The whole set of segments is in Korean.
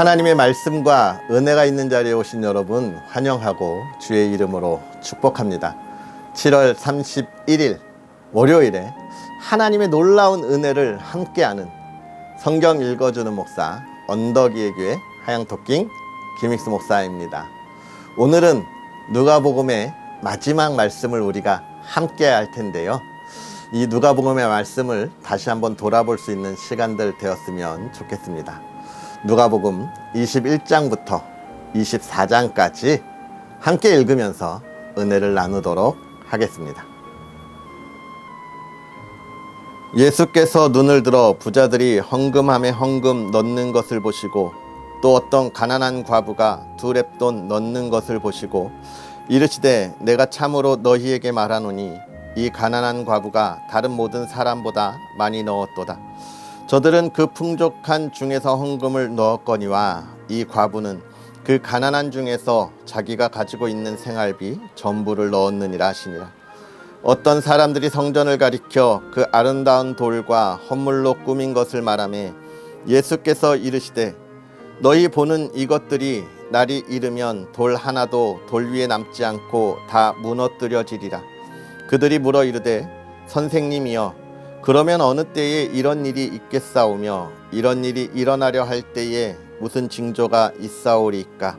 하나님의 말씀과 은혜가 있는 자리에 오신 여러분 환영하고 주의 이름으로 축복합니다. 7월 31일 월요일에 하나님의 놀라운 은혜를 함께하는 성경 읽어주는 목사 언덕이의 교회 하양토킹 김익수 목사입니다. 오늘은 누가복음의 마지막 말씀을 우리가 함께 할 텐데요. 이 누가복음의 말씀을 다시 한번 돌아볼 수 있는 시간들 되었으면 좋겠습니다. 누가복음 21장부터 24장까지 함께 읽으면서 은혜를 나누도록 하겠습니다. 예수께서 눈을 들어 부자들이 헌금함에 헌금 넣는 것을 보시고 또 어떤 가난한 과부가 2렙돈 넣는 것을 보시고 이르시되 내가 참으로 너희에게 말하노니 이 가난한 과부가 다른 모든 사람보다 많이 넣었도다. 저들은 그 풍족한 중에서 헌금을 넣었거니와 이 과부는 그 가난한 중에서 자기가 가지고 있는 생활비 전부를 넣었느니라 하시니라. 어떤 사람들이 성전을 가리켜 그 아름다운 돌과 헌물로 꾸민 것을 말하매 예수께서 이르시되 너희 보는 이것들이 날이 이르면 돌 하나도 돌 위에 남지 않고 다 무너뜨려지리라. 그들이 물어 이르되 선생님이여 그러면 어느 때에 이런 일이 있겠사오며 이런 일이 일어나려 할 때에 무슨 징조가 있사오리이까?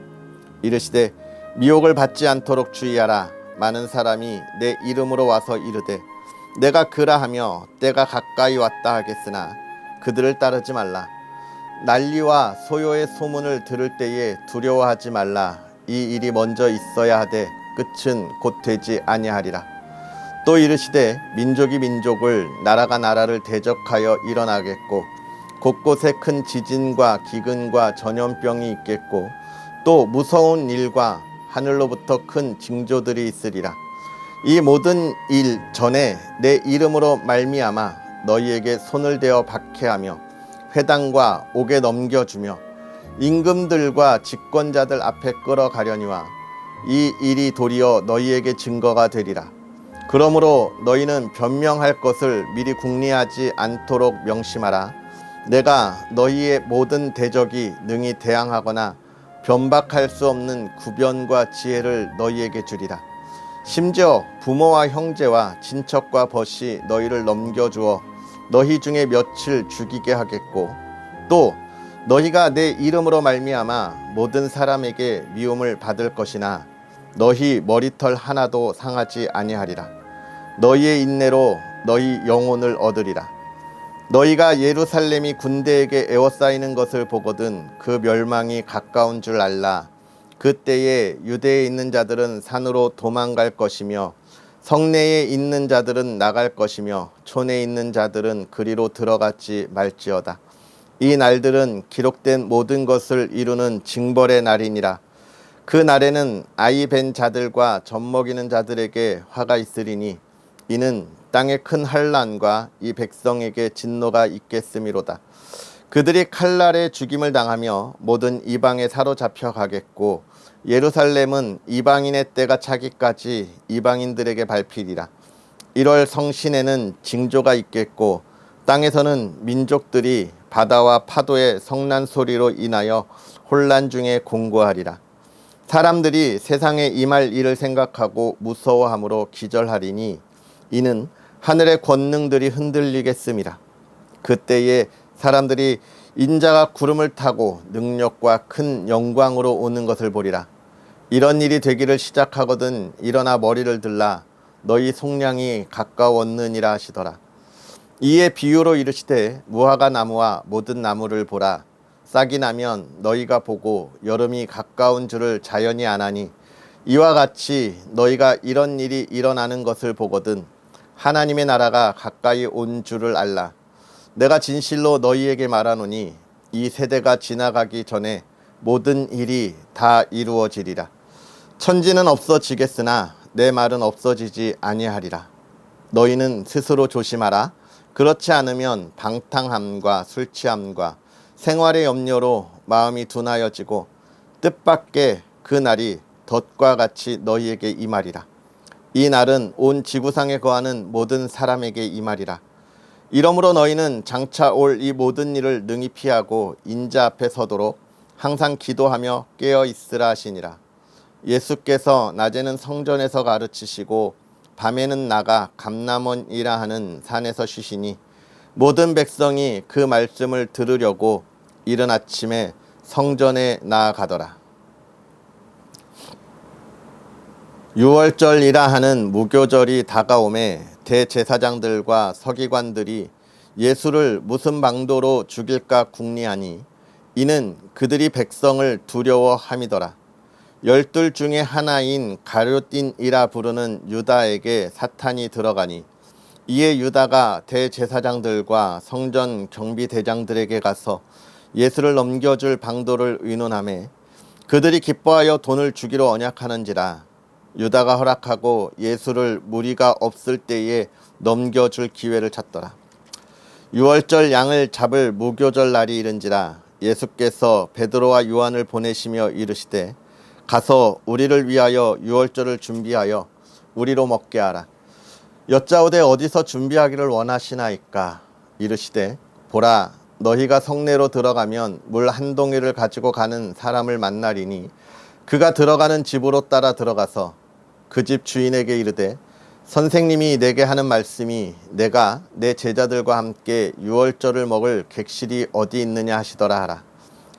이르시되 미혹을 받지 않도록 주의하라. 많은 사람이 내 이름으로 와서 이르되 내가 그라하며 때가 가까이 왔다 하겠으나 그들을 따르지 말라. 난리와 소요의 소문을 들을 때에 두려워하지 말라. 이 일이 먼저 있어야 하되 끝은 곧 되지 아니하리라. 또 이르시되 민족이 민족을 나라가 나라를 대적하여 일어나겠고 곳곳에 큰 지진과 기근과 전염병이 있겠고 또 무서운 일과 하늘로부터 큰 징조들이 있으리라. 이 모든 일 전에 내 이름으로 말미암아 너희에게 손을 대어 박해하며 회당과 옥에 넘겨주며 임금들과 집권자들 앞에 끌어가려니와 이 일이 도리어 너희에게 증거가 되리라. 그러므로 너희는 변명할 것을 미리 궁리하지 않도록 명심하라. 내가 너희의 모든 대적이 능히 대항하거나 변박할 수 없는 구변과 지혜를 너희에게 주리라. 심지어 부모와 형제와 친척과 벗이 너희를 넘겨주어 너희 중에 며칠 죽이게 하겠고 또 너희가 내 이름으로 말미암아 모든 사람에게 미움을 받을 것이나 너희 머리털 하나도 상하지 아니하리라. 너희의 인내로 너희 영혼을 얻으리라. 너희가 예루살렘이 군대에게 에워싸이는 것을 보거든 그 멸망이 가까운 줄 알라. 그때에 유대에 있는 자들은 산으로 도망갈 것이며 성내에 있는 자들은 나갈 것이며 촌에 있는 자들은 그리로 들어가지 말지어다. 이 날들은 기록된 모든 것을 이루는 징벌의 날이니라. 그 날에는 아이 벤 자들과 젖 먹이는 자들에게 화가 있으리니 이는 땅의 큰 환난과 이 백성에게 진노가 있겠음이로다. 그들이 칼날에 죽임을 당하며 모든 이방에 사로잡혀 가겠고 예루살렘은 이방인의 때가 차기까지 이방인들에게 밟히리라. 1월 성신에는 징조가 있겠고 땅에서는 민족들이 바다와 파도의 성난 소리로 인하여 혼란 중에 공고하리라. 사람들이 세상에 임할 일을 생각하고 무서워함으로 기절하리니 이는 하늘의 권능들이 흔들리겠음이라. 그때에 사람들이 인자가 구름을 타고 능력과 큰 영광으로 오는 것을 보리라. 이런 일이 되기를 시작하거든 일어나 머리를 들라. 너희 속량이 가까웠느니라 하시더라. 이에 비유로 이르시되 무화과 나무와 모든 나무를 보라. 싹이 나면 너희가 보고 여름이 가까운 줄을 자연히 아나니 이와 같이 너희가 이런 일이 일어나는 것을 보거든 하나님의 나라가 가까이 온 줄을 알라. 내가 진실로 너희에게 말하노니 이 세대가 지나가기 전에 모든 일이 다 이루어지리라. 천지는 없어지겠으나 내 말은 없어지지 아니하리라. 너희는 스스로 조심하라. 그렇지 않으면 방탕함과 술취함과 생활의 염려로 마음이 둔하여지고 뜻밖의 그 날이 덫과 같이 너희에게 임하리라. 이 날은 온 지구상에 거하는 모든 사람에게 임하리라. 이러므로 너희는 장차 올 이 모든 일을 능히 피하고 인자 앞에 서도록 항상 기도하며 깨어 있으라 하시니라. 예수께서 낮에는 성전에서 가르치시고 밤에는 나가 감람원이라 하는 산에서 쉬시니 모든 백성이 그 말씀을 들으려고 이른 아침에 성전에 나아가더라. 유월절이라 하는 무교절이 다가오매 대제사장들과 서기관들이 예수를 무슨 방도로 죽일까 궁리하니 이는 그들이 백성을 두려워함이더라. 열둘 중에 하나인 가룟딘이라 부르는 유다에게 사탄이 들어가니 이에 유다가 대제사장들과 성전 경비대장들에게 가서 예수를 넘겨줄 방도를 의논하매 그들이 기뻐하여 돈을 주기로 언약하는지라. 유다가 허락하고 예수를 무리가 없을 때에 넘겨줄 기회를 찾더라. 유월절 양을 잡을 무교절 날이 이른지라. 예수께서 베드로와 요한을 보내시며 이르시되 가서 우리를 위하여 유월절을 준비하여 우리로 먹게 하라. 여짜오되 어디서 준비하기를 원하시나이까. 이르시되 보라, 너희가 성내로 들어가면 물 한 동이를 가지고 가는 사람을 만나리니 그가 들어가는 집으로 따라 들어가서 그 집 주인에게 이르되 선생님이 내게 하는 말씀이 내가 내 제자들과 함께 유월절을 먹을 객실이 어디 있느냐 하시더라 하라.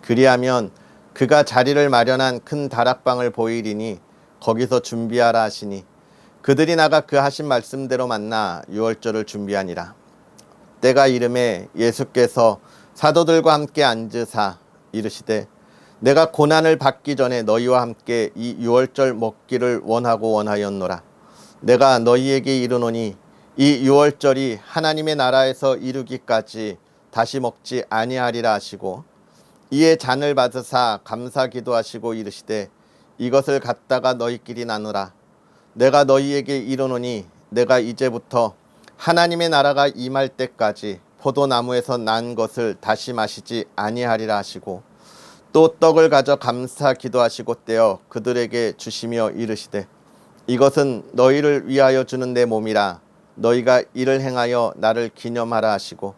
그리하면 그가 자리를 마련한 큰 다락방을 보이리니 거기서 준비하라 하시니 그들이 나가 그 하신 말씀대로 만나 유월절을 준비하니라. 때가 이름에 예수께서 사도들과 함께 앉으사 이르시되 내가 고난을 받기 전에 너희와 함께 이 유월절 먹기를 원하였노라. 내가 너희에게 이르노니 이 유월절이 하나님의 나라에서 이루기까지 다시 먹지 아니하리라 하시고 이에 잔을 받으사 감사 기도하시고 이르시되 이것을 갖다가 너희끼리 나누라. 내가 너희에게 이르노니 내가 이제부터 하나님의 나라가 임할 때까지 포도나무에서 난 것을 다시 마시지 아니하리라 하시고 또 떡을 가져 감사 기도하시고 떼어 그들에게 주시며 이르시되 이것은 너희를 위하여 주는 내 몸이라. 너희가 이를 행하여 나를 기념하라 하시고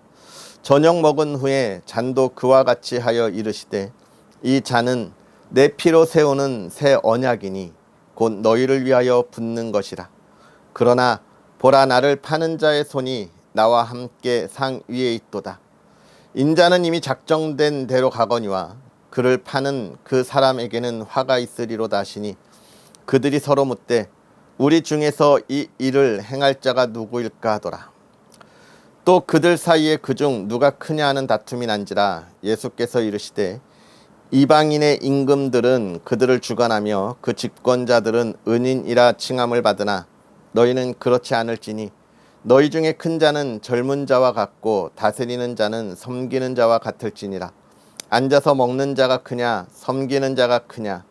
저녁 먹은 후에 잔도 그와 같이 하여 이르시되 이 잔은 내 피로 세우는 새 언약이니 곧 너희를 위하여 붓는 것이라. 그러나 보라, 나를 파는 자의 손이 나와 함께 상 위에 있도다. 인자는 이미 작정된 대로 가거니와 그를 파는 그 사람에게는 화가 있으리로다 하시니 그들이 서로 묻되 우리 중에서 이 일을 행할 자가 누구일까 하더라. 또 그들 사이에 그중 누가 크냐 하는 다툼이 난지라. 예수께서 이르시되 이방인의 임금들은 그들을 주관하며 그 집권자들은 은인이라 칭함을 받으나 너희는 그렇지 않을지니 너희 중에 큰 자는 젊은 자와 같고 다스리는 자는 섬기는 자와 같을지니라. 앉아서 먹는 자가 크냐 섬기는 자가 크냐.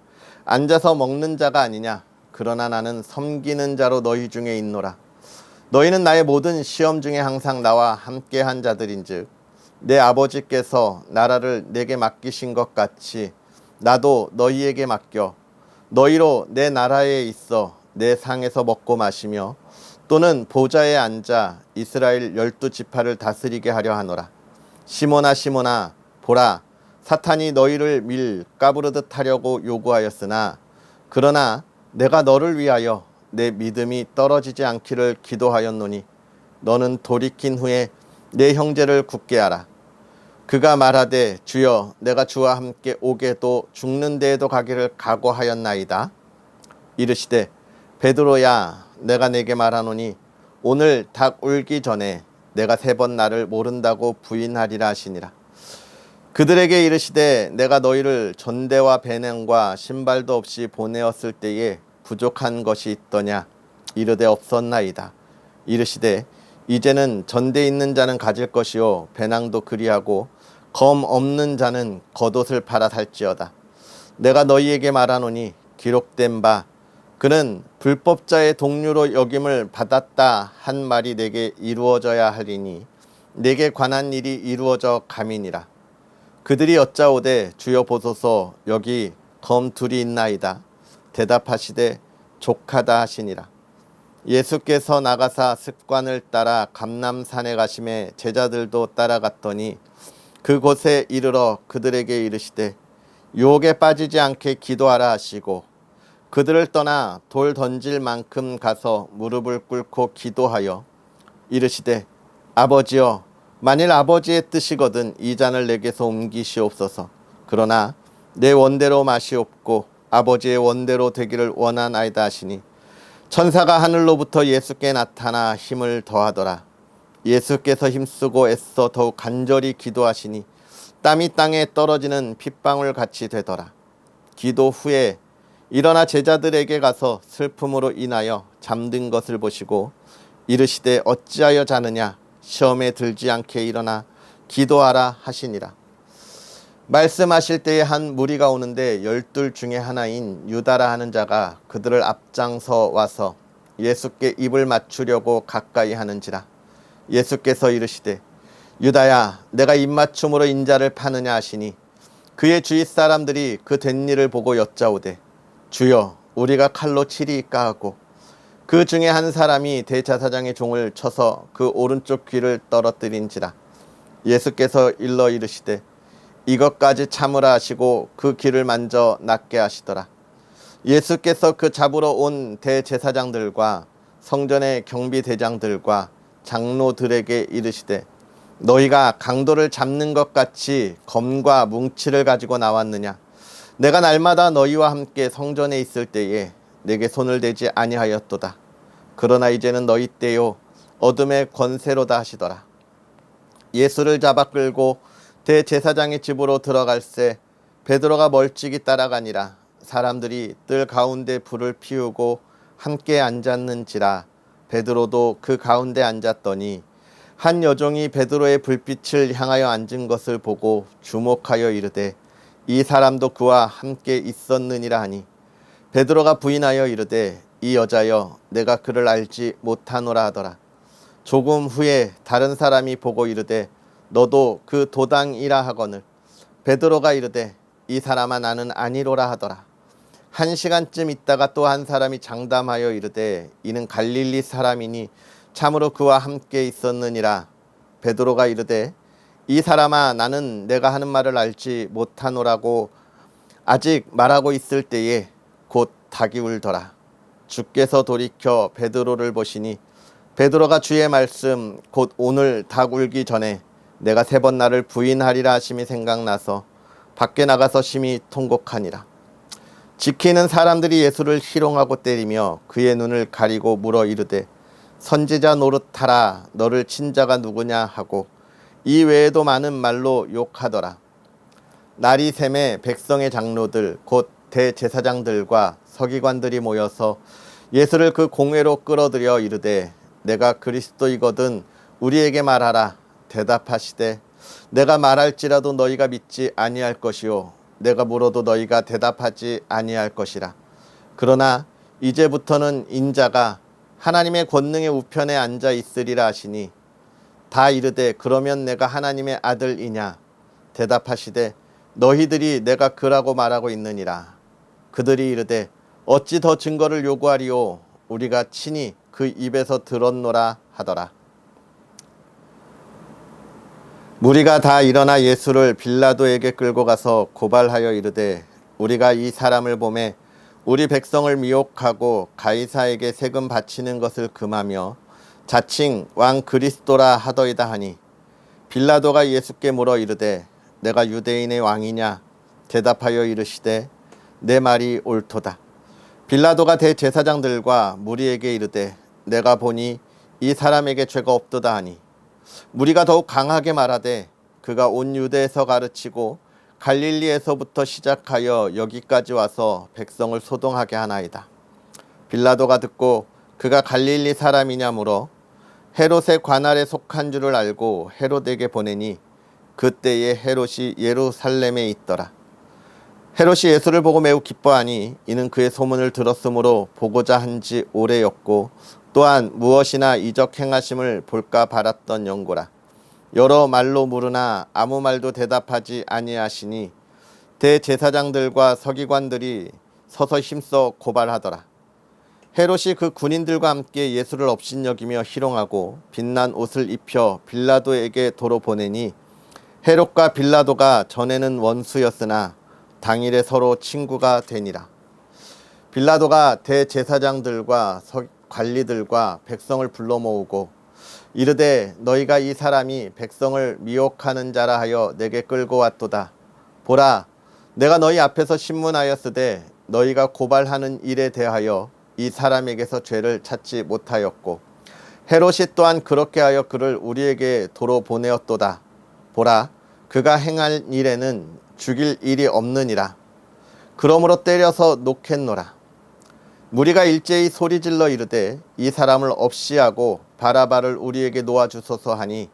앉아서 먹는 자가 아니냐. 그러나 나는 섬기는 자로 너희 중에 있노라. 너희는 나의 모든 시험 중에 항상 나와 함께한 자들인즉 내 아버지께서 나라를 내게 맡기신 것 같이 나도 너희에게 맡겨 너희로 내 나라에 있어 내 상에서 먹고 마시며 또는 보좌에 앉아 이스라엘 12지파를 다스리게 하려 하노라. 시몬아 시몬아, 보라, 사탄이 너희를 밀 까부르듯 하려고 요구하였으나 그러나 내가 너를 위하여 내 믿음이 떨어지지 않기를 기도하였노니 너는 돌이킨 후에 내 형제를 굳게 하라. 그가 말하되 주여, 내가 주와 함께 오게도 죽는 데에도 가기를 각오하였나이다. 이르시되 베드로야, 내가 내게 말하노니 오늘 닭 울기 전에 내가 3번 나를 모른다고 부인하리라 하시니라. 그들에게 이르시되 내가 너희를 전대와 배낭과 신발도 없이 보내었을 때에 부족한 것이 있더냐. 이르되 없었나이다. 이르시되 이제는 전대 있는 자는 가질 것이요 배낭도 그리하고 검 없는 자는 겉옷을 팔아 살지어다. 내가 너희에게 말하노니 기록된 바 그는 불법자의 동류로 여김을 받았다 한 말이 내게 이루어져야 하리니 내게 관한 일이 이루어져 감이니라. 그들이 여짜오되 주여 보소서, 여기 검 둘이 있나이다. 대답하시되 족하다 하시니라. 예수께서 나가사 습관을 따라 감람산에 가심에 제자들도 따라갔더니 그곳에 이르러 그들에게 이르시되 유혹에 빠지지 않게 기도하라 하시고 그들을 떠나 돌 던질 만큼 가서 무릎을 꿇고 기도하여 이르시되 아버지여 만일 아버지의 뜻이거든 이 잔을 내게서 옮기시옵소서. 그러나 내 원대로 마시옵고 아버지의 원대로 되기를 원하나이다 하시니 천사가 하늘로부터 예수께 나타나 힘을 더하더라. 예수께서 힘쓰고 애써 더욱 간절히 기도하시니 땀이 땅에 떨어지는 핏방울 같이 되더라. 기도 후에 일어나 제자들에게 가서 슬픔으로 인하여 잠든 것을 보시고 이르시되 어찌하여 자느냐 시험에 들지 않게 일어나 기도하라 하시니라. 말씀하실 때에 한 무리가 오는데 12 중에 하나인 유다라 하는 자가 그들을 앞장서 와서 예수께 입을 맞추려고 가까이 하는지라. 예수께서 이르시되 유다야 내가 입맞춤으로 인자를 파느냐 하시니 그의 주위 사람들이 그 된 일을 보고 여짜오되 주여 우리가 칼로 치리이까 하고 그 중에 한 사람이 대제사장의 종을 쳐서 그 오른쪽 귀를 떨어뜨린지라. 예수께서 일러 이르시되 이것까지 참으라 하시고 그 귀를 만져 낫게 하시더라. 예수께서 그 잡으러 온 대제사장들과 성전의 경비대장들과 장로들에게 이르시되 너희가 강도를 잡는 것 같이 검과 뭉치를 가지고 나왔느냐. 내가 날마다 너희와 함께 성전에 있을 때에 내게 손을 대지 아니하였도다. 그러나 이제는 너희 때요 어둠의 권세로다 하시더라. 예수를 잡아 끌고 대제사장의 집으로 들어갈새 베드로가 멀찍이 따라가니라. 사람들이 뜰 가운데 불을 피우고 함께 앉았는지라. 베드로도 그 가운데 앉았더니 한 여종이 베드로의 불빛을 향하여 앉은 것을 보고 주목하여 이르되 이 사람도 그와 함께 있었느니라 하니 베드로가 부인하여 이르되 이 여자여 내가 그를 알지 못하노라 하더라. 조금 후에 다른 사람이 보고 이르되 너도 그 도당이라 하거늘 베드로가 이르되 이 사람아 나는 아니로라 하더라. 1시간쯤 있다가 또 한 사람이 장담하여 이르되 이는 갈릴리 사람이니 참으로 그와 함께 있었느니라. 베드로가 이르되 이 사람아 나는 내가 하는 말을 알지 못하노라고 아직 말하고 있을 때에 곧 닭이 울더라. 주께서 돌이켜 베드로를 보시니 베드로가 주의 말씀 곧 오늘 닭 울기 전에 내가 3번 나를 부인하리라 하심이 생각나서 밖에 나가서 심히 통곡하니라. 지키는 사람들이 예수를 희롱하고 때리며 그의 눈을 가리고 물어 이르되 선지자 노릇하라 너를 친 자가 누구냐 하고 이 외에도 많은 말로 욕하더라. 날이 샘에 백성의 장로들 곧 대제사장들과 서기관들이 모여서 예수를 그 공회로 끌어들여 이르되 내가 그리스도이거든 우리에게 말하라. 대답하시되 내가 말할지라도 너희가 믿지 아니할 것이요 내가 물어도 너희가 대답하지 아니할 것이라. 그러나 이제부터는 인자가 하나님의 권능의 우편에 앉아 있으리라 하시니 다 이르되 그러면 내가 하나님의 아들이냐. 대답하시되 너희들이 내가 그라고 말하고 있느니라. 그들이 이르되 어찌 더 증거를 요구하리오. 우리가 친히 그 입에서 들었노라 하더라. 무리가 다 일어나 예수를 빌라도에게 끌고 가서 고발하여 이르되 우리가 이 사람을 보매 우리 백성을 미혹하고 가이사에게 세금 바치는 것을 금하며 자칭 왕 그리스도라 하더이다 하니 빌라도가 예수께 물어 이르되 내가 유대인의 왕이냐. 대답하여 이르시되 내 말이 옳도다. 빌라도가 대제사장들과 무리에게 이르되 내가 보니 이 사람에게 죄가 없도다 하니 무리가 더욱 강하게 말하되 그가 온 유대에서 가르치고 갈릴리에서부터 시작하여 여기까지 와서 백성을 소동하게 하나이다. 빌라도가 듣고 그가 갈릴리 사람이냐 물어 헤롯의 관할에 속한 줄을 알고 헤롯에게 보내니 그때에 헤롯이 예루살렘에 있더라. 헤롯이 예수를 보고 매우 기뻐하니 이는 그의 소문을 들었으므로 보고자 한지 오래였고 또한 무엇이나 이적 행하심을 볼까 바랐던 연고라. 여러 말로 물으나 아무 말도 대답하지 아니하시니 대제사장들과 서기관들이 서서 힘써 고발하더라. 헤롯이 그 군인들과 함께 예수를 업신여기며 희롱하고 빛난 옷을 입혀 빌라도에게 도로 보내니 헤롯과 빌라도가 전에는 원수였으나 당일에 서로 친구가 되니라. 빌라도가 대제사장들과 관리들과 백성을 불러 모으고 이르되 너희가 이 사람이 백성을 미혹하는 자라 하여 내게 끌고 왔도다. 보라, 내가 너희 앞에서 신문하였으되 너희가 고발하는 일에 대하여 이 사람에게서 죄를 찾지 못하였고 헤롯이 또한 그렇게 하여 그를 우리에게 도로 보내었도다. 보라, 그가 행할 일에는 죽일 일이 없느니라. 그러므로 때려서 놓겠노라. 무리가 일제히 소리질러 이르되 이 사람을 없이 하고 바라바를 우리에게 놓아주소서 하니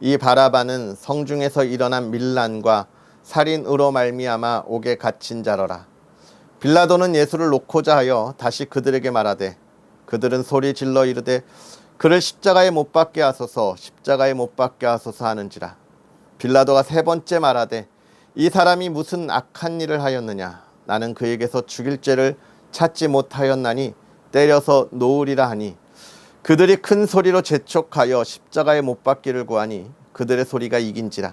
이 바라바는 성중에서 일어난 밀란과 살인으로 말미암아 옥에 갇힌 자러라. 빌라도는 예수를 놓고자 하여 다시 그들에게 말하되 그들은 소리질러 이르되 그를 십자가에 못 박게 하소서, 십자가에 못 박게 하소서 하는지라. 빌라도가 세 번째 말하되 이 사람이 무슨 악한 일을 하였느냐. 나는 그에게서 죽일 죄를 찾지 못하였나니 때려서 놓으리라 하니 그들이 큰 소리로 재촉하여 십자가에 못 박기를 구하니 그들의 소리가 이긴지라.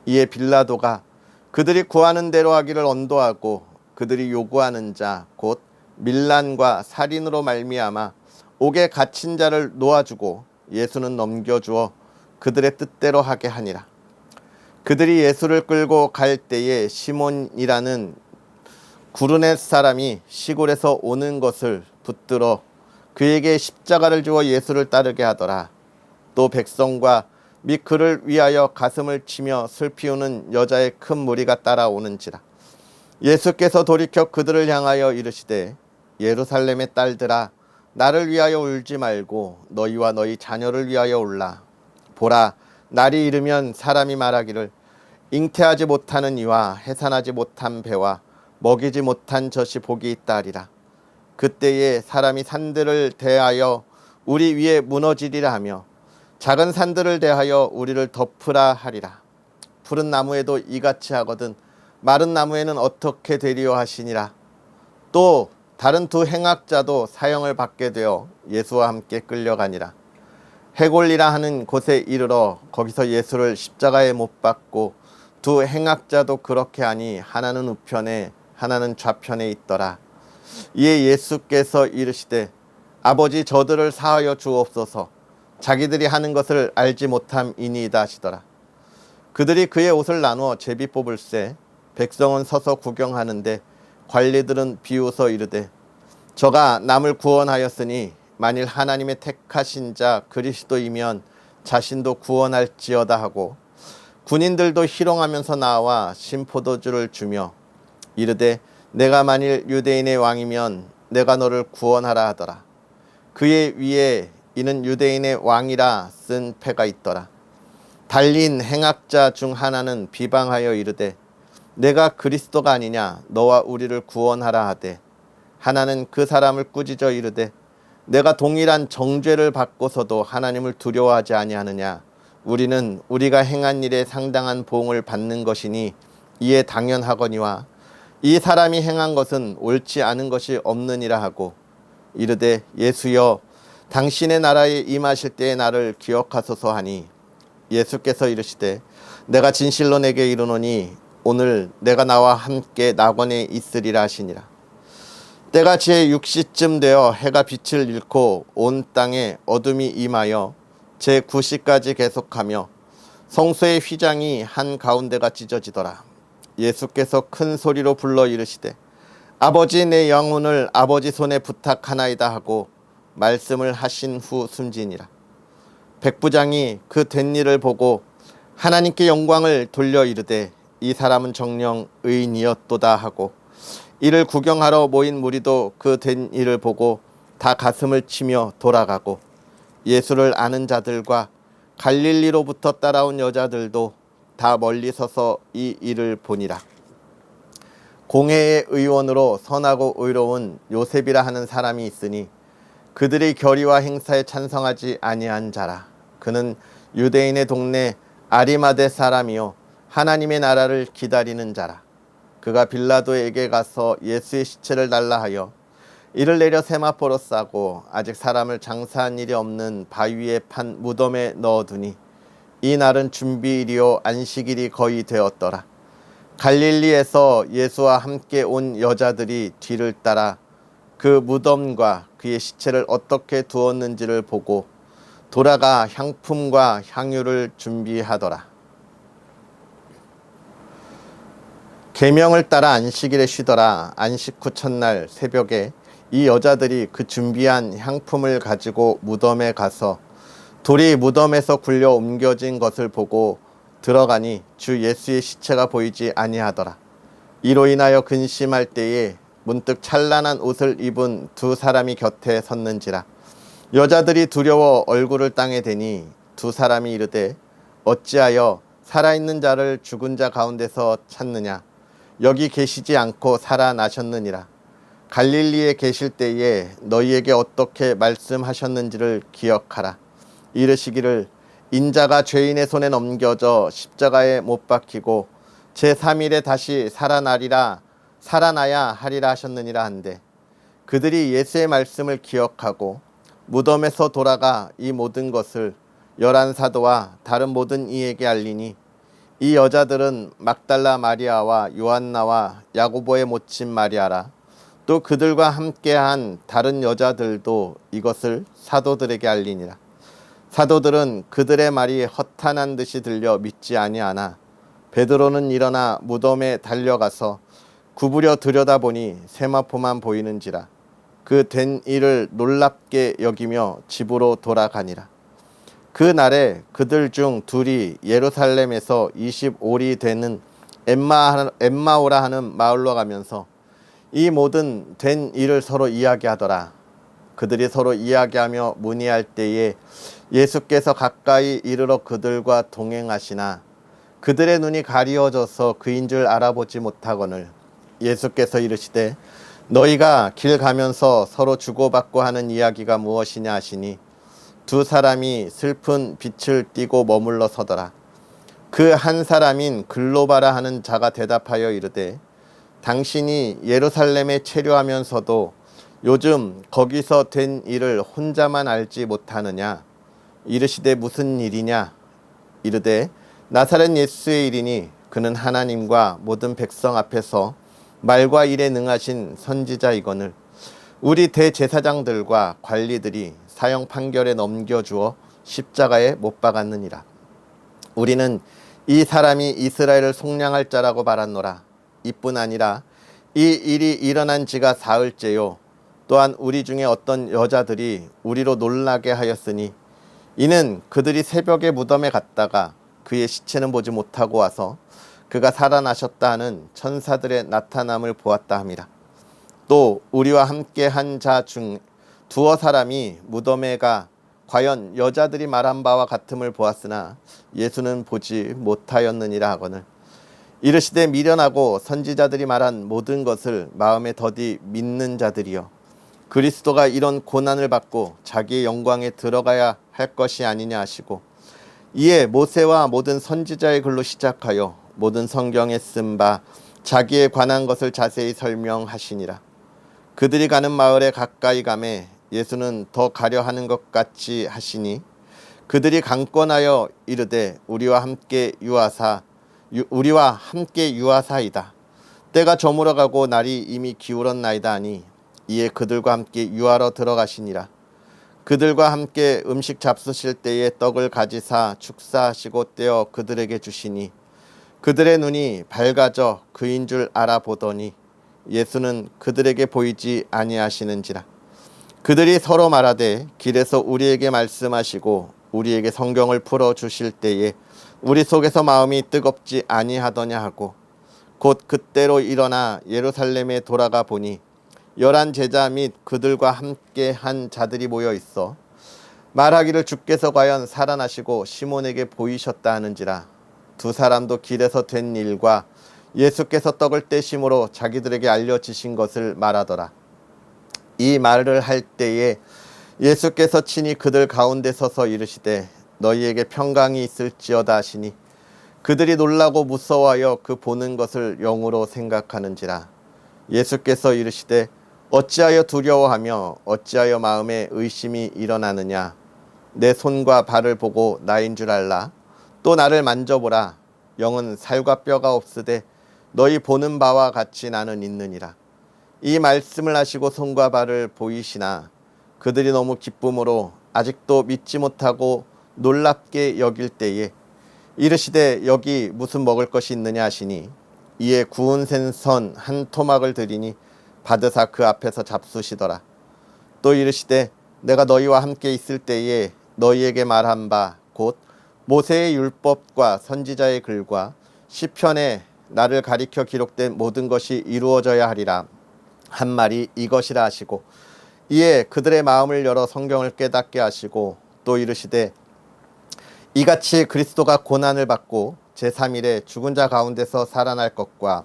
이에 빌라도가 그들이 구하는 대로 하기를 언도하고 그들이 요구하는 자 곧 밀란과 살인으로 말미암아 옥에 갇힌 자를 놓아주고 예수는 넘겨주어 그들의 뜻대로 하게 하니라. 그들이 예수를 끌고 갈 때에 시몬이라는 구르네 사람이 시골에서 오는 것을 붙들어 그에게 십자가를 주어 예수를 따르게 하더라. 또 백성과 및 그를 위하여 가슴을 치며 슬피 우는 여자의 큰 무리가 따라오는지라. 예수께서 돌이켜 그들을 향하여 이르시되 예루살렘의 딸들아, 나를 위하여 울지 말고 너희와 너희 자녀를 위하여 울라. 보라, 날이 이르면 사람이 말하기를 잉태하지 못하는 이와 해산하지 못한 배와 먹이지 못한 젖이 복이 있다 하리라. 그때에 사람이 산들을 대하여 우리 위에 무너지리라 하며 작은 산들을 대하여 우리를 덮으라 하리라. 푸른 나무에도 이같이 하거든 마른 나무에는 어떻게 되리요 하시니라. 또 다른 두 행악자도 사형을 받게 되어 예수와 함께 끌려가니라. 해골리라 하는 곳에 이르러 거기서 예수를 십자가에 못 박고 두 행악자도 그렇게 하니 하나는 우편에 하나는 좌편에 있더라. 이에 예수께서 이르시되 아버지, 저들을 사하여 주옵소서. 자기들이 하는 것을 알지 못함이니이다 하시더라. 그들이 그의 옷을 나누어 제비 뽑을새 백성은 서서 구경하는데 관리들은 비웃어 이르되 저가 남을 구원하였으니 만일 하나님의 택하신 자 그리스도이면 자신도 구원할지어다 하고 군인들도 희롱하면서 나와 신포도주를 주며 이르되 내가 만일 유대인의 왕이면 내가 너를 구원하라 하더라. 그의 위에 이는 유대인의 왕이라 쓴 패가 있더라. 달린 행악자 중 하나는 비방하여 이르되 내가 그리스도가 아니냐, 너와 우리를 구원하라 하되 하나는 그 사람을 꾸짖어 이르되 내가 동일한 정죄를 받고서도 하나님을 두려워하지 아니하느냐. 우리는 우리가 행한 일에 상당한 보응을 받는 것이니 이에 당연하거니와 이 사람이 행한 것은 옳지 않은 것이 없느니라 하고 이르되 예수여, 당신의 나라에 임하실 때에 나를 기억하소서 하니 예수께서 이르시되 내가 진실로 내게 이르노니 오늘 내가 나와 함께 낙원에 있으리라 하시니라. 때가 제6시쯤 되어 해가 빛을 잃고 온 땅에 어둠이 임하여 제9시까지 계속하며 성소의 휘장이 한가운데가 찢어지더라. 예수께서 큰 소리로 불러 이르시되 아버지, 내 영혼을 아버지 손에 부탁하나이다 하고 말씀을 하신 후 숨지니라. 백부장이 그 된 일을 보고 하나님께 영광을 돌려 이르되 이 사람은 정녕 의인이었도다 하고 이를 구경하러 모인 무리도 그 된 일을 보고 다 가슴을 치며 돌아가고 예수를 아는 자들과 갈릴리로부터 따라온 여자들도 다 멀리 서서 이 일을 보니라. 공회의 의원으로 선하고 의로운 요셉이라 하는 사람이 있으니 그들의 결의와 행사에 찬성하지 아니한 자라. 그는 유대인의 동네 아리마대 사람이요 하나님의 나라를 기다리는 자라. 그가 빌라도에게 가서 예수의 시체를 달라 하여 이를 내려 세마포로 싸고 아직 사람을 장사한 일이 없는 바위에 판 무덤에 넣어두니 이 날은 준비일이요 안식일이 거의 되었더라. 갈릴리에서 예수와 함께 온 여자들이 뒤를 따라 그 무덤과 그의 시체를 어떻게 두었는지를 보고 돌아가 향품과 향유를 준비하더라. 계명을 따라 안식일에 쉬더라. 안식 후 첫날 새벽에 이 여자들이 그 준비한 향품을 가지고 무덤에 가서 돌이 무덤에서 굴려 옮겨진 것을 보고 들어가니 주 예수의 시체가 보이지 아니하더라. 이로 인하여 근심할 때에 문득 찬란한 옷을 입은 두 사람이 곁에 섰는지라. 여자들이 두려워 얼굴을 땅에 대니 두 사람이 이르되 어찌하여 살아있는 자를 죽은 자 가운데서 찾느냐. 여기 계시지 않고 살아나셨느니라. 갈릴리에 계실 때에 너희에게 어떻게 말씀하셨는지를 기억하라. 이르시기를 인자가 죄인의 손에 넘겨져 십자가에 못 박히고 제3일에 다시 살아나야 하리라 하셨느니라 한데, 그들이 예수의 말씀을 기억하고 무덤에서 돌아가 이 모든 것을 열한 사도와 다른 모든 이에게 알리니, 이 여자들은 막달라 마리아와 요한나와 야고보의 모친 마리아라. 또 그들과 함께한 다른 여자들도 이것을 사도들에게 알리니라. 사도들은 그들의 말이 허탄한 듯이 들려 믿지 아니하나 베드로는 일어나 무덤에 달려가서 구부려 들여다보니 세마포만 보이는지라. 그 된 일을 놀랍게 여기며 집으로 돌아가니라. 그 날에 그들 중 둘이 예루살렘에서 25리 되는 엠마오라 하는 마을로 가면서 이 모든 된 일을 서로 이야기하더라. 그들이 서로 이야기하며 문의할 때에 예수께서 가까이 이르러 그들과 동행하시나 그들의 눈이 가리워져서 그인 줄 알아보지 못하거늘 예수께서 이르시되 너희가 길 가면서 서로 주고받고 하는 이야기가 무엇이냐 하시니 두 사람이 슬픈 빛을 띠고 머물러 서더라. 그 한 사람인 글로바라 하는 자가 대답하여 이르되 당신이 예루살렘에 체류하면서도 요즘 거기서 된 일을 혼자만 알지 못하느냐. 이르시되 무슨 일이냐. 이르되 나사렛 예수의 일이니 그는 하나님과 모든 백성 앞에서 말과 일에 능하신 선지자이거늘 우리 대제사장들과 관리들이 사형 판결에 넘겨주어 십자가에 못 박았느니라. 우리는 이 사람이 이스라엘을 속량할 자라고 말하노라. 이뿐 아니라 이 일이 일어난 지가 사흘째요. 또한 우리 중에 어떤 여자들이 우리로 놀라게 하였으니 이는 그들이 새벽에 무덤에 갔다가 그의 시체는 보지 못하고 와서 그가 살아나셨다 하는 천사들의 나타남을 보았다 함이라. 또 우리와 함께 한 자 중 두어 사람이 무덤에 가 과연 여자들이 말한 바와 같음을 보았으나 예수는 보지 못하였느니라 하거늘 이르시되 미련하고 선지자들이 말한 모든 것을 마음에 더디 믿는 자들이여 그리스도가 이런 고난을 받고 자기의 영광에 들어가야 할 것이 아니냐 하시고 이에 모세와 모든 선지자의 글로 시작하여 모든 성경에 쓴 바 자기에 관한 것을 자세히 설명하시니라. 그들이 가는 마을에 가까이 가매 예수는 더 가려 하는 것 같이 하시니 그들이 강권하여 이르되 우리와 함께 유하사이다. 때가 저물어가고 날이 이미 기울었나이다 하니 이에 그들과 함께 유하러 들어가시니라. 그들과 함께 음식 잡수실 때에 떡을 가지사 축사하시고 떼어 그들에게 주시니 그들의 눈이 밝아져 그인 줄 알아보더니 예수는 그들에게 보이지 아니하시는지라. 그들이 서로 말하되 길에서 우리에게 말씀하시고 우리에게 성경을 풀어 주실 때에 우리 속에서 마음이 뜨겁지 아니하더냐 하고 곧 그때로 일어나 예루살렘에 돌아가 보니 11 제자 및 그들과 함께 한 자들이 모여 있어 말하기를 주께서 과연 살아나시고 시몬에게 보이셨다 하는지라. 두 사람도 길에서 된 일과 예수께서 떡을 떼심으로 자기들에게 알려지신 것을 말하더라. 이 말을 할 때에 예수께서 친히 그들 가운데 서서 이르시되 너희에게 평강이 있을지어다 하시니 그들이 놀라고 무서워하여 그 보는 것을 영으로 생각하는지라. 예수께서 이르시되 어찌하여 두려워하며 어찌하여 마음에 의심이 일어나느냐. 내 손과 발을 보고 나인 줄 알라. 또 나를 만져보라. 영은 살과 뼈가 없으되 너희 보는 바와 같이 나는 있느니라. 이 말씀을 하시고 손과 발을 보이시나 그들이 너무 기쁨으로 아직도 믿지 못하고 놀랍게 여길 때에 이르시되 여기 무슨 먹을 것이 있느냐 하시니 이에 구운 생선 한 토막을 드리니 받으사 그 앞에서 잡수시더라. 또 이르시되 내가 너희와 함께 있을 때에 너희에게 말한 바 곧 모세의 율법과 선지자의 글과 시편에 나를 가리켜 기록된 모든 것이 이루어져야 하리라 한 말이 이것이라 하시고 이에 그들의 마음을 열어 성경을 깨닫게 하시고 또 이르시되 이같이 그리스도가 고난을 받고 제3일에 죽은 자 가운데서 살아날 것과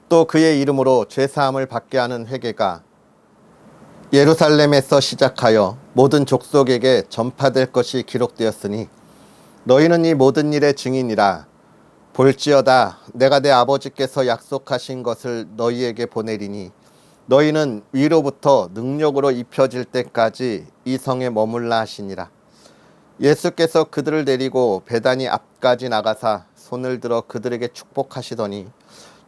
또 그의 이름으로 죄사함을 받게 하는 회개가 예루살렘에서 시작하여 모든 족속에게 전파될 것이 기록되었으니 너희는 이 모든 일의 증인이라. 볼지어다 내가 내 아버지께서 약속하신 것을 너희에게 보내리니 너희는 위로부터 능력으로 입혀질 때까지 이 성에 머물라 하시니라. 예수께서 그들을 데리고 베다니 앞까지 나가사 손을 들어 그들에게 축복하시더니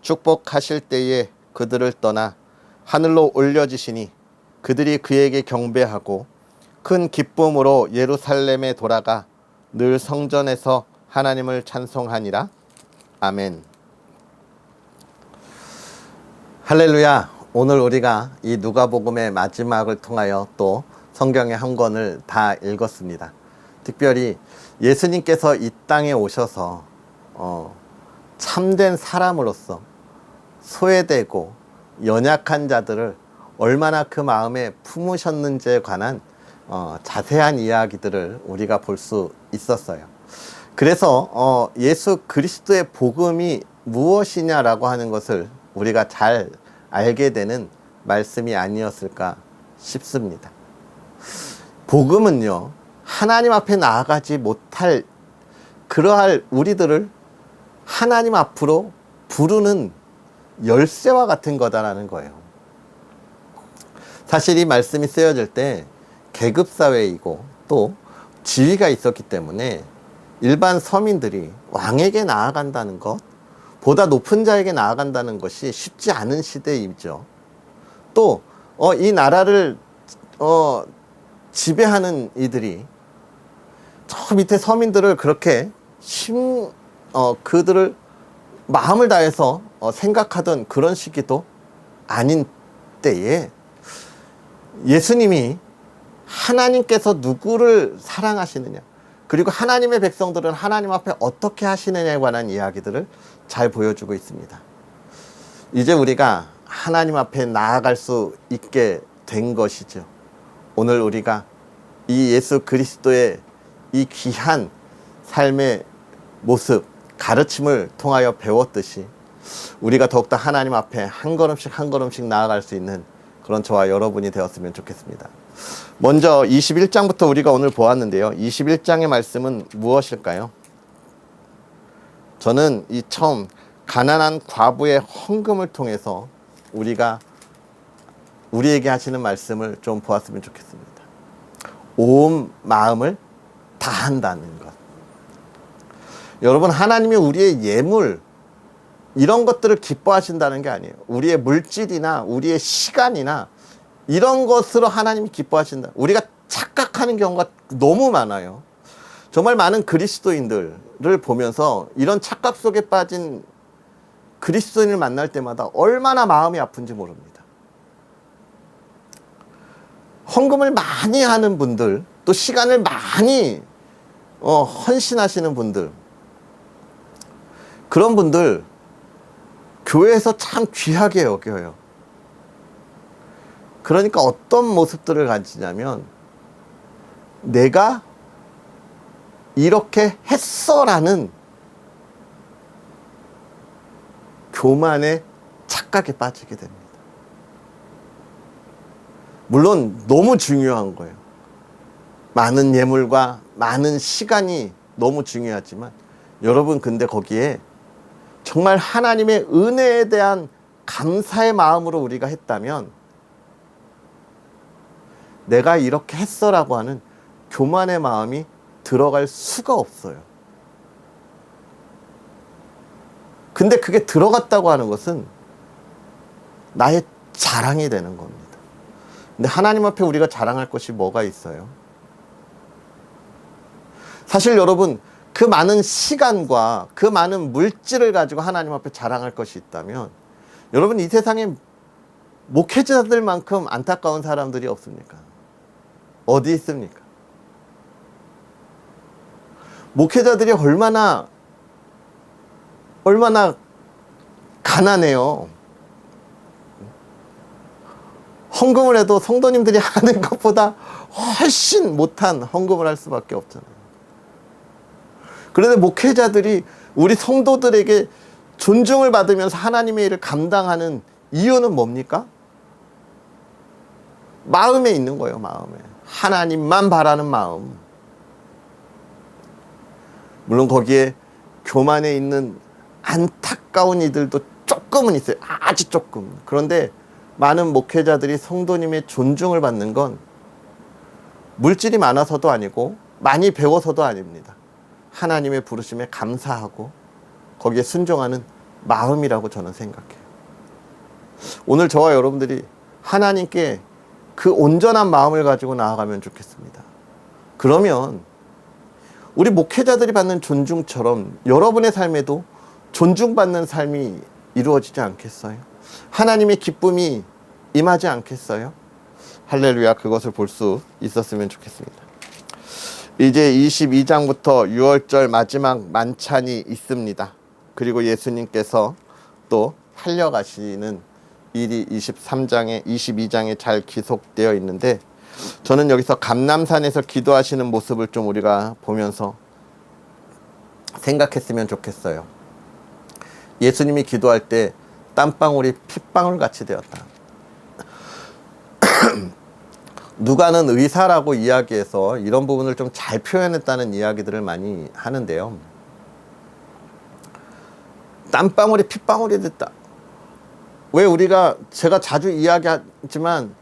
축복하실 때에 그들을 떠나 하늘로 올려지시니 그들이 그에게 경배하고 큰 기쁨으로 예루살렘에 돌아가 늘 성전에서 하나님을 찬송하니라. 아멘. 할렐루야. 오늘 우리가 이 누가복음의 마지막을 통하여 또 성경의 한 권을 다 읽었습니다. 특별히 예수님께서 이 땅에 오셔서 참된 사람으로서 소외되고 연약한 자들을 얼마나 그 마음에 품으셨는지에 관한 자세한 이야기들을 우리가 볼 수 있었어요. 그래서 예수 그리스도의 복음이 무엇이냐라고 하는 것을 우리가 잘 알게 되는 말씀이 아니었을까 싶습니다. 복음은요, 하나님 앞에 나아가지 못할 그러할 우리들을 하나님 앞으로 부르는 열쇠와 같은 거다라는 거예요. 사실 이 말씀이 쓰여질 때 계급사회이고 또 지위가 있었기 때문에 일반 서민들이 왕에게 나아간다는 것, 보다 높은 자에게 나아간다는 것이 쉽지 않은 시대이죠. 또 이 나라를 지배하는 이들이 저 밑에 서민들을 그렇게 그들을 마음을 다해서 생각하던 그런 시기도 아닌 때에 예수님이 하나님께서 누구를 사랑하시느냐, 그리고 하나님의 백성들은 하나님 앞에 어떻게 하시느냐에 관한 이야기들을 잘 보여주고 있습니다. 이제 우리가 하나님 앞에 나아갈 수 있게 된 것이죠. 오늘 우리가 이 예수 그리스도의 이 귀한 삶의 모습, 가르침을 통하여 배웠듯이 우리가 더욱더 하나님 앞에 한 걸음씩 한 걸음씩 나아갈 수 있는 그런 저와 여러분이 되었으면 좋겠습니다. 먼저 21장부터 우리가 오늘 보았는데요. 21장의 말씀은 무엇일까요? 저는 이 처음 가난한 과부의 헌금을 통해서 우리에게 하시는 말씀을 좀 보았으면 좋겠습니다. 온 마음을 다한다는 것. 여러분, 하나님이 우리의 예물, 이런 것들을 기뻐하신다는 게 아니에요. 우리의 물질이나 우리의 시간이나 이런 것으로 하나님이 기뻐하신다. 우리가 착각하는 경우가 너무 많아요. 정말 많은 그리스도인들을 보면서 이런 착각 속에 빠진 그리스도인을 만날 때마다 얼마나 마음이 아픈지 모릅니다. 헌금을 많이 하는 분들, 또 시간을 많이 헌신하시는 분들, 그런 분들 교회에서 참 귀하게 여겨요. 그러니까 어떤 모습들을 가지냐면 내가 이렇게 했어라는 교만의 착각에 빠지게 됩니다. 물론 너무 중요한 거예요. 많은 예물과 많은 시간이 너무 중요하지만 여러분, 근데 거기에 정말 하나님의 은혜에 대한 감사의 마음으로 우리가 했다면 내가 이렇게 했어라고 하는 교만의 마음이 들어갈 수가 없어요. 근데 그게 들어갔다고 하는 것은 나의 자랑이 되는 겁니다. 근데 하나님 앞에 우리가 자랑할 것이 뭐가 있어요? 사실 여러분, 그 많은 시간과 그 많은 물질을 가지고 하나님 앞에 자랑할 것이 있다면, 여러분, 이 세상에 목회자들만큼 안타까운 사람들이 없습니까? 어디 있습니까? 목회자들이 얼마나 가난해요. 헌금을 해도 성도님들이 하는 것보다 훨씬 못한 헌금을 할 수밖에 없잖아요. 그런데 목회자들이 우리 성도들에게 존중을 받으면서 하나님의 일을 감당하는 이유는 뭡니까? 마음에 있는 거예요. 마음에. 하나님만 바라는 마음. 물론 거기에 교만에 있는 안타까운 이들도 조금은 있어요. 아주 조금. 그런데 많은 목회자들이 성도님의 존중을 받는 건 물질이 많아서도 아니고 많이 배워서도 아닙니다. 하나님의 부르심에 감사하고 거기에 순종하는 마음이라고 저는 생각해요. 오늘 저와 여러분들이 하나님께 그 온전한 마음을 가지고 나아가면 좋겠습니다. 그러면 우리 목회자들이 받는 존중처럼 여러분의 삶에도 존중받는 삶이 이루어지지 않겠어요? 하나님의 기쁨이 임하지 않겠어요? 할렐루야. 그것을 볼 수 있었으면 좋겠습니다. 이제 22장부터 6월절 마지막 만찬이 있습니다. 그리고 예수님께서 또 살려가시는 일이 22장에 잘 기록되어 있는데, 저는 여기서 감람산에서 기도하시는 모습을 좀 우리가 보면서 생각했으면 좋겠어요. 예수님이 기도할 때 땀방울이 핏방울 같이 되었다. 누가는 의사라고 이야기해서 이런 부분을 좀 잘 표현했다는 이야기들을 많이 하는데요. 땀방울이 핏방울이 됐다. 왜 제가 자주 이야기하지만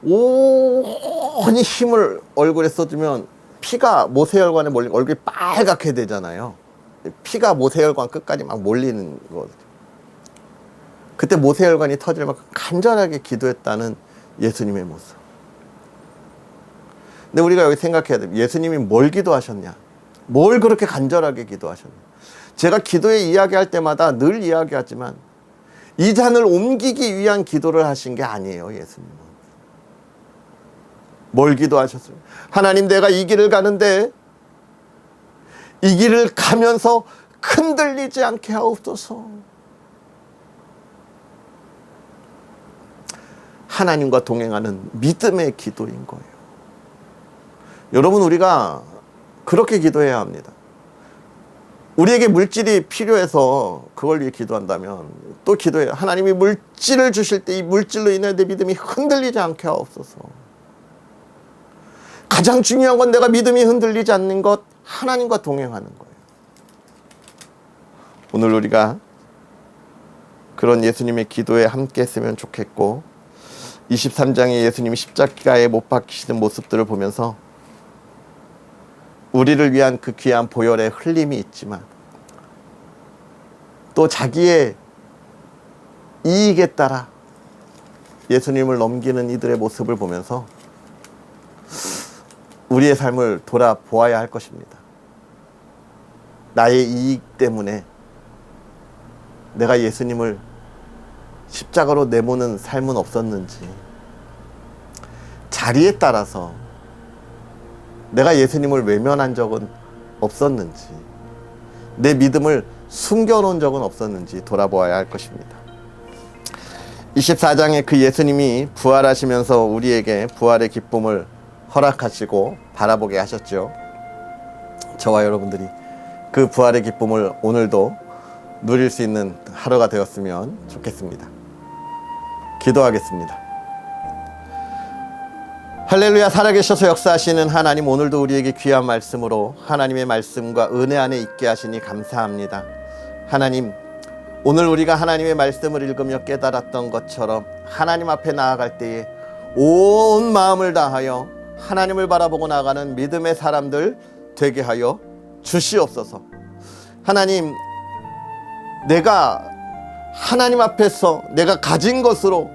온히 힘을 얼굴에 쏟으면 피가 모세혈관에 몰리면 얼굴이 빨갛게 되잖아요. 피가 모세혈관 끝까지 막 몰리는 거. 그때 모세혈관이 터질 만큼 간절하게 기도했다는 예수님의 모습. 근데 우리가 여기 생각해야 돼요. 예수님이 뭘 기도하셨냐? 뭘 그렇게 간절하게 기도하셨냐? 제가 기도에 이야기할 때마다 늘 이야기하지만 이 잔을 옮기기 위한 기도를 하신 게 아니에요. 예수님은 뭘 기도하셨어요? 하나님, 내가 이 길을 가는데 이 길을 가면서 흔들리지 않게 하옵소서. 하나님과 동행하는 믿음의 기도인 거예요. 여러분, 우리가 그렇게 기도해야 합니다. 우리에게 물질이 필요해서 그걸 위해 기도한다면 또 기도해요. 하나님이 물질을 주실 때 이 물질로 인해 내 믿음이 흔들리지 않게 하옵소서. 가장 중요한 건 내가 믿음이 흔들리지 않는 것, 하나님과 동행하는 거예요. 오늘 우리가 그런 예수님의 기도에 함께 했으면 좋겠고, 23장에 예수님이 십자가에 못 박히시는 모습들을 보면서 우리를 위한 그 귀한 보혈의 흘림이 있지만 또 자기의 이익에 따라 예수님을 넘기는 이들의 모습을 보면서 우리의 삶을 돌아보아야 할 것입니다. 나의 이익 때문에 내가 예수님을 십자가로 내모는 삶은 없었는지, 자리에 따라서 내가 예수님을 외면한 적은 없었는지, 내 믿음을 숨겨놓은 적은 없었는지 돌아보아야 할 것입니다. 24장에 그 예수님이 부활하시면서 우리에게 부활의 기쁨을 허락하시고 바라보게 하셨죠. 저와 여러분들이 그 부활의 기쁨을 오늘도 누릴 수 있는 하루가 되었으면 좋겠습니다. 기도하겠습니다. 할렐루야. 살아계셔서 역사하시는 하나님, 오늘도 우리에게 귀한 말씀으로 하나님의 말씀과 은혜 안에 있게 하시니 감사합니다. 하나님, 오늘 우리가 하나님의 말씀을 읽으며 깨달았던 것처럼 하나님 앞에 나아갈 때에 온 마음을 다하여 하나님을 바라보고 나가는 믿음의 사람들 되게 하여 주시옵소서. 하나님, 내가 하나님 앞에서 내가 가진 것으로,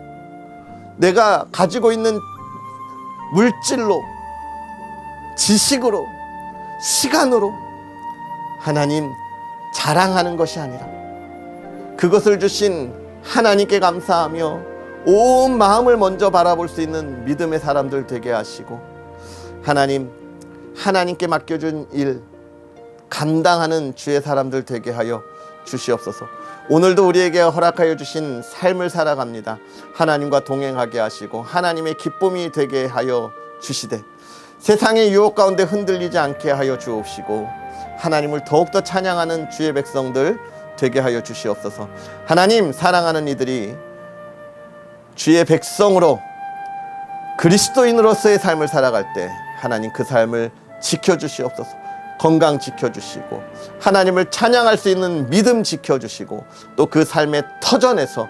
내가 가지고 있는 물질로, 지식으로, 시간으로 하나님 자랑하는 것이 아니라 그것을 주신 하나님께 감사하며 온 마음을 먼저 바라볼 수 있는 믿음의 사람들 되게 하시고, 하나님께 맡겨준 일 감당하는 주의 사람들 되게 하여 주시옵소서. 오늘도 우리에게 허락하여 주신 삶을 살아갑니다. 하나님과 동행하게 하시고 하나님의 기쁨이 되게 하여 주시되, 세상의 유혹 가운데 흔들리지 않게 하여 주옵시고 하나님을 더욱더 찬양하는 주의 백성들 되게 하여 주시옵소서. 하나님, 사랑하는 이들이 주의 백성으로 그리스도인으로서의 삶을 살아갈 때 하나님 그 삶을 지켜주시옵소서. 건강 지켜주시고 하나님을 찬양할 수 있는 믿음 지켜주시고, 또 그 삶의 터전에서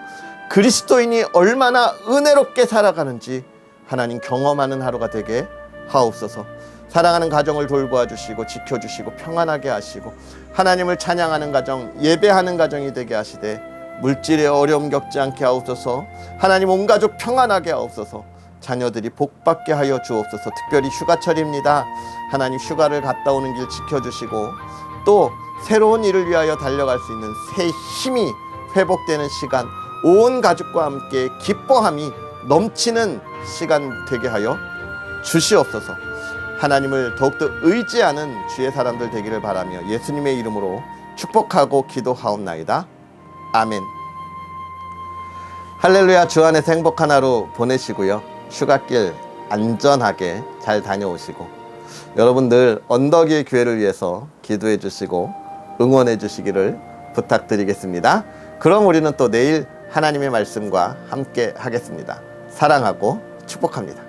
그리스도인이 얼마나 은혜롭게 살아가는지 하나님 경험하는 하루가 되게 하옵소서. 사랑하는 가정을 돌보아 주시고 지켜주시고 평안하게 하시고, 하나님을 찬양하는 가정, 예배하는 가정이 되게 하시되 물질의 어려움 겪지 않게 하옵소서. 하나님, 온 가족 평안하게 하옵소서. 자녀들이 복받게 하여 주옵소서. 특별히 휴가철입니다. 하나님, 휴가를 갔다 오는 길 지켜주시고 또 새로운 일을 위하여 달려갈 수 있는 새 힘이 회복되는 시간, 온 가족과 함께 기뻐함이 넘치는 시간 되게 하여 주시옵소서. 하나님을 더욱더 의지하는 주의 사람들 되기를 바라며 예수님의 이름으로 축복하고 기도하옵나이다. 아멘. 할렐루야. 주 안에서 행복한 하루 보내시고요. 휴가길 안전하게 잘 다녀오시고, 여러분들 언덕 위의 교회를 위해서 기도해 주시고 응원해 주시기를 부탁드리겠습니다. 그럼 우리는 또 내일 하나님의 말씀과 함께 하겠습니다. 사랑하고 축복합니다.